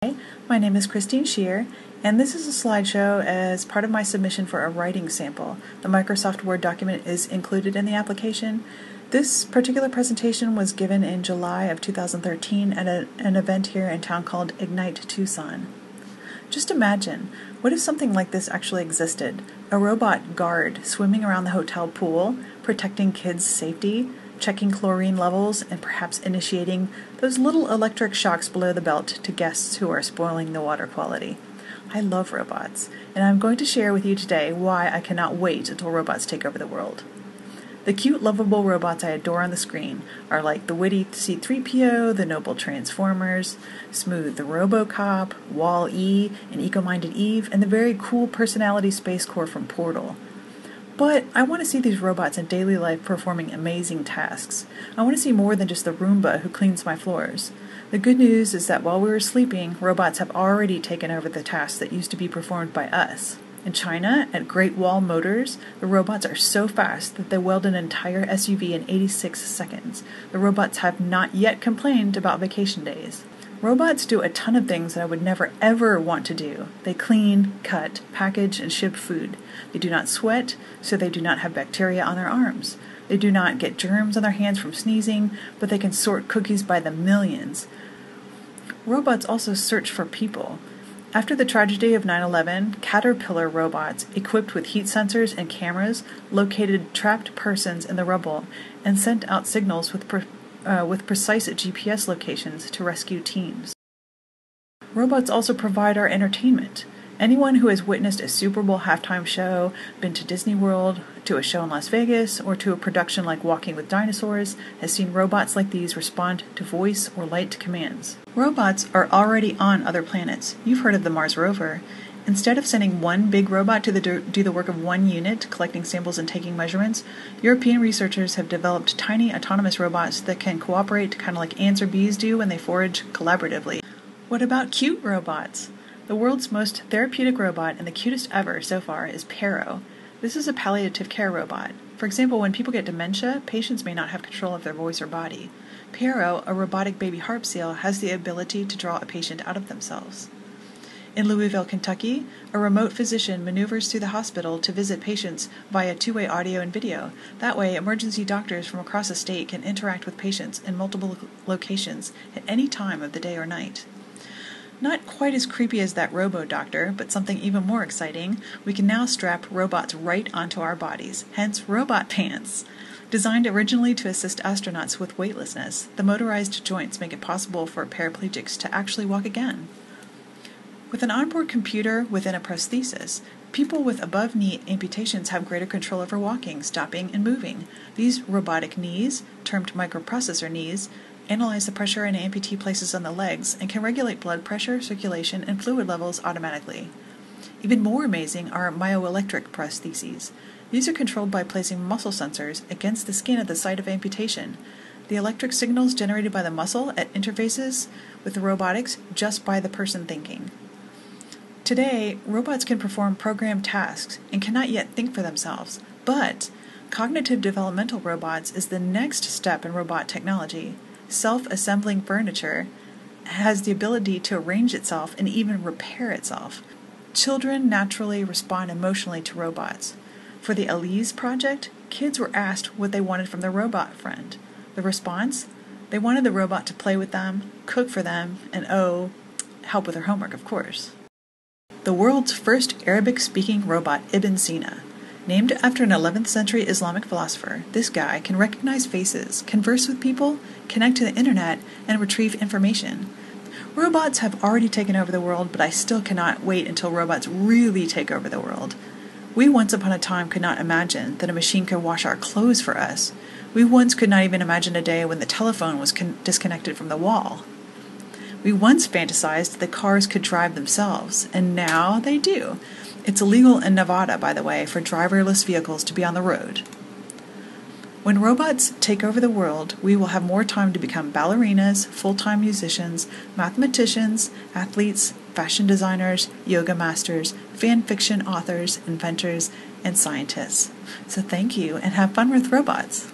Hi, my name is Christine Shear, and this is a slideshow as part of my submission for a writing sample. The Microsoft Word document is included in the application. This particular presentation was given in July of 2013 at an event here in town called Ignite Tucson. Just imagine, what if something like this actually existed? A robot guard swimming around the hotel pool, protecting kids' safety, checking chlorine levels, and perhaps initiating those little electric shocks below the belt to guests who are spoiling the water quality. I love robots, and I'm going to share with you today why I cannot wait until robots take over the world. The cute, lovable robots I adore on the screen are like the witty C-3PO, the noble Transformers, Smooth the RoboCop, Wall-E, and Eco-Minded Eve, and the very cool personality Space Core from Portal. But I want to see these robots in daily life performing amazing tasks. I want to see more than just the Roomba who cleans my floors. The good news is that while we were sleeping, robots have already taken over the tasks that used to be performed by us. In China, at Great Wall Motors, the robots are so fast that they weld an entire SUV in 86 seconds. The robots have not yet complained about vacation days. Robots do a ton of things that I would never ever want to do. They clean, cut, package, and ship food. They do not sweat, so they do not have bacteria on their arms. They do not get germs on their hands from sneezing, but they can sort cookies by the millions. Robots also search for people. After the tragedy of 9/11, Caterpillar robots, equipped with heat sensors and cameras, located trapped persons in the rubble and sent out signals with precise GPS locations to rescue teams. Robots also provide our entertainment. Anyone who has witnessed a Super Bowl halftime show, been to Disney World, to a show in Las Vegas, or to a production like Walking with Dinosaurs, has seen robots like these respond to voice or light commands. Robots are already on other planets. You've heard of the Mars rover. Instead of sending one big robot to do the work of one unit, collecting samples and taking measurements, European researchers have developed tiny autonomous robots that can cooperate kind of like ants or bees do when they forage collaboratively. What about cute robots? The world's most therapeutic robot, and the cutest ever so far, is Pero. This is a palliative care robot. For example, when people get dementia, patients may not have control of their voice or body. Pero, a robotic baby harp seal, has the ability to draw a patient out of themselves. In Louisville, Kentucky, a remote physician maneuvers through the hospital to visit patients via two-way audio and video. That way, emergency doctors from across the state can interact with patients in multiple locations at any time of the day or night. Not quite as creepy as that robo-doctor, but something even more exciting, we can now strap robots right onto our bodies, hence robot pants. Designed originally to assist astronauts with weightlessness, the motorized joints make it possible for paraplegics to actually walk again. With an onboard computer within a prosthesis, people with above-knee amputations have greater control over walking, stopping, and moving. These robotic knees, termed microprocessor knees, analyze the pressure an amputee places on the legs and can regulate blood pressure, circulation, and fluid levels automatically. Even more amazing are myoelectric prostheses. These are controlled by placing muscle sensors against the skin at the site of amputation. The electric signals generated by the muscle at interfaces with the robotics just by the person thinking. Today, robots can perform programmed tasks and cannot yet think for themselves, but cognitive developmental robots is the next step in robot technology. Self-assembling furniture has the ability to arrange itself and even repair itself. Children naturally respond emotionally to robots. For the Elise project, kids were asked what they wanted from their robot friend. The response? They wanted the robot to play with them, cook for them, and help with their homework, of course. The world's first Arabic-speaking robot, Ibn Sina. Named after an 11th century Islamic philosopher, this guy can recognize faces, converse with people, connect to the internet, and retrieve information. Robots have already taken over the world, but I still cannot wait until robots really take over the world. We once upon a time could not imagine that a machine could wash our clothes for us. We once could not even imagine a day when the telephone was disconnected from the wall. We once fantasized that cars could drive themselves, and now they do. It's illegal in Nevada, by the way, for driverless vehicles to be on the road. When robots take over the world, we will have more time to become ballerinas, full-time musicians, mathematicians, athletes, fashion designers, yoga masters, fan fiction authors, inventors, and scientists. So thank you, and have fun with robots.